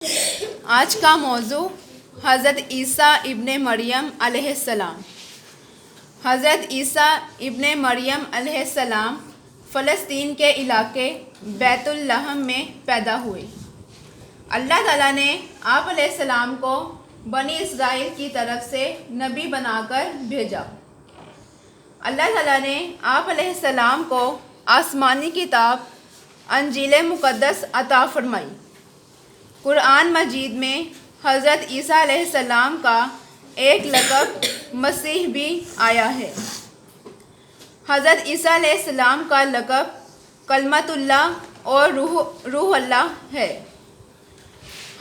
آج کا موضوع حضرت عیسیٰ ابن مریم علیہ السلام۔ حضرت عیسیٰ ابن مریم علیہ السلام فلسطین کے علاقے بیت لحم میں پیدا ہوئے۔ اللہ تعالیٰ نے آپ علیہ السلام کو بنی اسرائیل کی طرف سے نبی بنا کر بھیجا۔ اللہ تعالیٰ نے آپ علیہ السلام کو آسمانی کتاب انجیل مقدس عطا فرمائی۔ قرآن مجید میں حضرت عیسیٰ علیہ السلام کا ایک لقب مسیح بھی آیا ہے۔ حضرت عیسیٰ علیہ السلام کا لقب کلمۃ اللہ اور روح اللہ ہے۔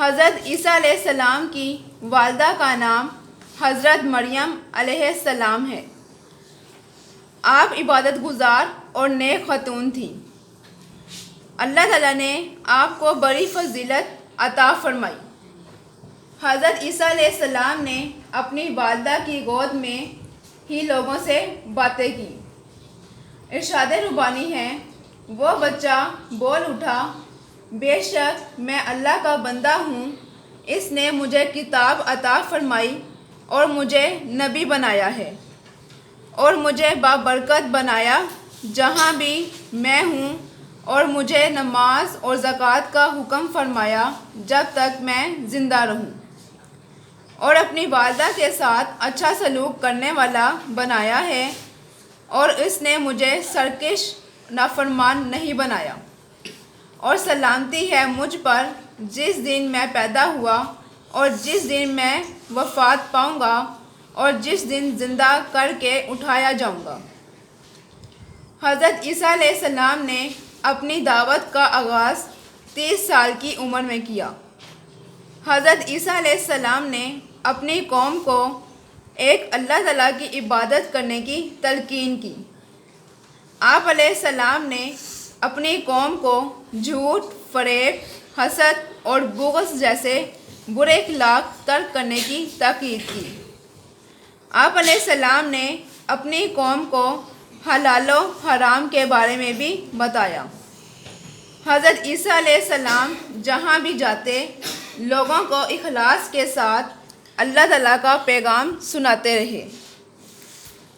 حضرت عیسیٰ علیہ السلام کی والدہ کا نام حضرت مریم علیہ السلام ہے۔ آپ عبادت گزار اور نیک خاتون تھیں۔ اللہ تعالیٰ نے آپ کو بڑی فضیلت عطا فرمائی۔ حضرت عیسیٰ علیہ السلام نے اپنی والدہ کی گود میں ہی لوگوں سے باتیں کی۔ ارشاد ربانی ہے، وہ بچہ بول اٹھا، بے شک میں اللہ کا بندہ ہوں، اس نے مجھے کتاب عطا فرمائی اور مجھے نبی بنایا ہے اور مجھے بابرکت بنایا جہاں بھی میں ہوں، اور مجھے نماز اور زکوٰۃ کا حکم فرمایا جب تک میں زندہ رہوں، اور اپنی والدہ کے ساتھ اچھا سلوک کرنے والا بنایا ہے، اور اس نے مجھے سرکش نافرمان نہیں بنایا، اور سلامتی ہے مجھ پر جس دن میں پیدا ہوا اور جس دن میں وفات پاؤں گا اور جس دن زندہ کر کے اٹھایا جاؤں گا۔ حضرت عیسیٰ علیہ السلام نے اپنی دعوت کا آغاز 30 سال کی عمر میں کیا۔ حضرت عیسیٰ علیہ السلام نے اپنی قوم کو ایک اللہ تعالیٰ کی عبادت کرنے کی تلقین کی۔ آپ علیہ السلام نے اپنی قوم کو جھوٹ، فریب، حسد اور بغض جیسے برے اخلاق ترک کرنے کی تاکید کی۔ آپ علیہ السلام نے اپنی قوم کو حلال و حرام کے بارے میں بھی بتایا۔ حضرت عیسیٰ علیہ السلام جہاں بھی جاتے لوگوں کو اخلاص کے ساتھ اللہ تعالیٰ کا پیغام سناتے رہے۔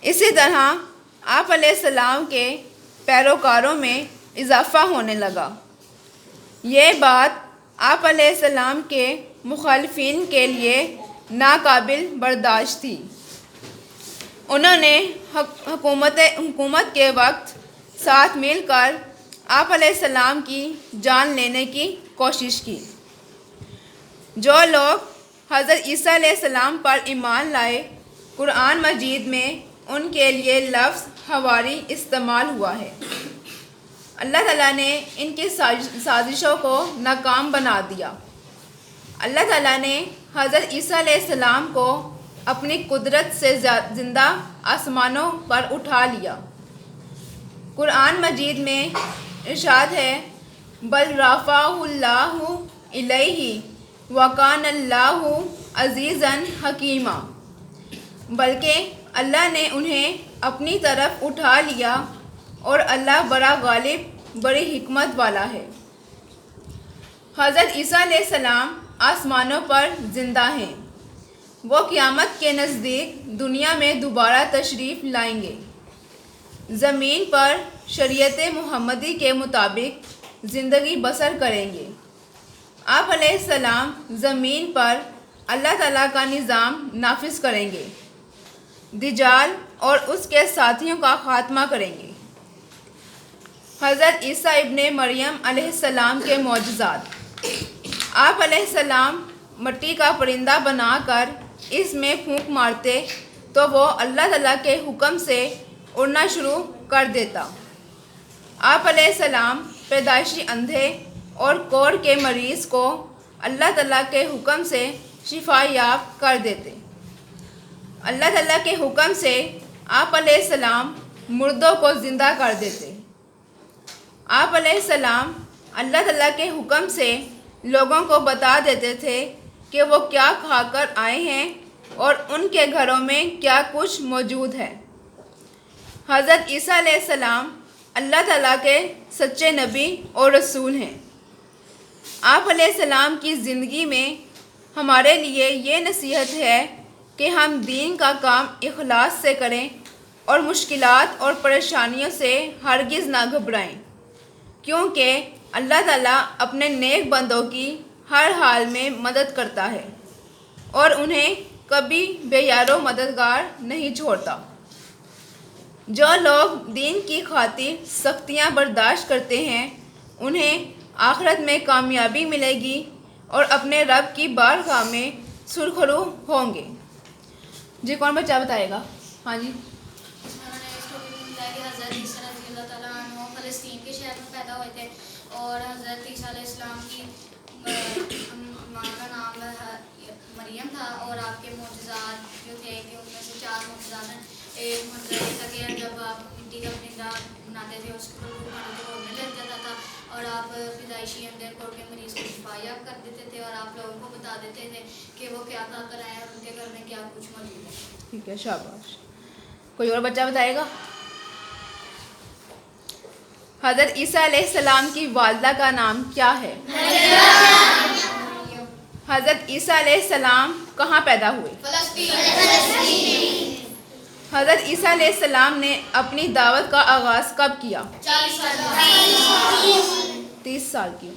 اسی طرح آپ علیہ السلام کے پیروکاروں میں اضافہ ہونے لگا۔ یہ بات آپ علیہ السلام کے مخالفین کے لیے ناقابل برداشت تھی۔ انہوں نے حکومت کے وقت ساتھ مل کر آپ علیہ السلام کی جان لینے کی کوشش کی۔ جو لوگ حضرت عیسیٰ علیہ السلام پر ایمان لائے، قرآن مجید میں ان کے لیے لفظ حواری استعمال ہوا ہے۔ اللہ تعالیٰ نے ان کی سازشوں کو ناکام بنا دیا۔ اللہ تعالیٰ نے حضرت عیسیٰ علیہ السلام کو اپنی قدرت سے زندہ آسمانوں پر اٹھا لیا۔ قرآن مجید میں ارشاد ہے، بل رفعہ اللہ الیہ وکان اللہ عزیزا حکیما، بلکہ اللہ نے انہیں اپنی طرف اٹھا لیا اور اللہ بڑا غالب، بڑی حکمت والا ہے۔ حضرت عیسیٰ علیہ السلام آسمانوں پر زندہ ہیں۔ وہ قیامت کے نزدیک دنیا میں دوبارہ تشریف لائیں گے، زمین پر شریعت محمدی کے مطابق زندگی بسر کریں گے۔ آپ علیہ السلام زمین پر اللہ تعالیٰ کا نظام نافذ کریں گے، دجال اور اس کے ساتھیوں کا خاتمہ کریں گے۔ حضرت عیسیٰ ابن مریم علیہ السلام کے معجزات۔ آپ علیہ السلام مٹی کا پرندہ بنا کر اس میں پھونک مارتے تو وہ اللہ تعالیٰ کے حکم سے اڑنا شروع کر دیتا۔ آپ علیہ السلام پیدائشی اندھے اور کوڑ کے مریض کو اللہ تعالیٰ کے حکم سے شفا یاب کر دیتے۔ اللہ تعالیٰ کے حکم سے آپ علیہ السلام مردوں کو زندہ کر دیتے۔ آپ علیہ السلام اللہ تعالیٰ کے حکم سے لوگوں کو بتا دیتے تھے کہ وہ کیا کھا کر آئے ہیں اور ان کے گھروں میں کیا کچھ موجود ہے۔ حضرت عیسیٰ علیہ السلام اللہ تعالیٰ کے سچے نبی اور رسول ہیں۔ آپ علیہ السلام کی زندگی میں ہمارے لیے یہ نصیحت ہے کہ ہم دین کا کام اخلاص سے کریں اور مشکلات اور پریشانیوں سے ہرگز نہ گھبرائیں، کیونکہ اللہ تعالیٰ اپنے نیک بندوں کی ہر حال میں مدد کرتا ہے اور انہیں کبھی بے یار و مددگار نہیں چھوڑتا۔ جو لوگ دین کی خاطر سختیاں برداشت کرتے ہیں انہیں آخرت میں کامیابی ملے گی اور اپنے رب کی بارگاہ میں سرخرو ہوں گے۔ جی کون بچہ بتائے گا؟ ہاں جی۔ حضرت عیسیٰ رضی اللہ تعالیٰ عنہ فلسطین کے شہر میں پیدا ہوئے تھے اور حضرت عیسیٰ علیہ السلام کی ماں کا نام مریم تھا، اور آپ کے معجزات جو تھے کہ ان میں سے 4 معجزات ہیں۔ ایک معجزہ یہ تھا کہ جب آپ مٹی کا پرندہ بناتے تھے اس کے اوپر کھانا تو اڑنے لگ جاتا تھا، اور آپ پیدائشی اندر کھول کے مریض کو شفا کر دیتے تھے اور آپ لوگوں کو بتا دیتے تھے کہ وہ کیا کھا کر آئے اور ان کے گھر میں کیا کچھ موجود ہے۔ ٹھیک ہے، شاباش۔ کوئی اور بچہ بتائے گا؟ حضرت عیسیٰ علیہ السلام کی والدہ کا نام کیا ہے؟ حضرت عیسیٰ علیہ السلام کہاں پیدا ہوئے؟ حضرت عیسیٰ علیہ السلام نے اپنی دعوت کا آغاز کب کیا؟ 30 سال کی۔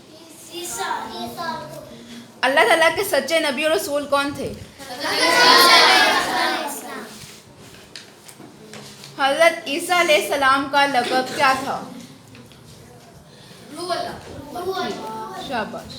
اللہ تعالیٰ کے سچے نبی اور رسول کون تھے؟ حضرت عیسیٰ علیہ السلام کا لقب کیا تھا؟ شاباش۔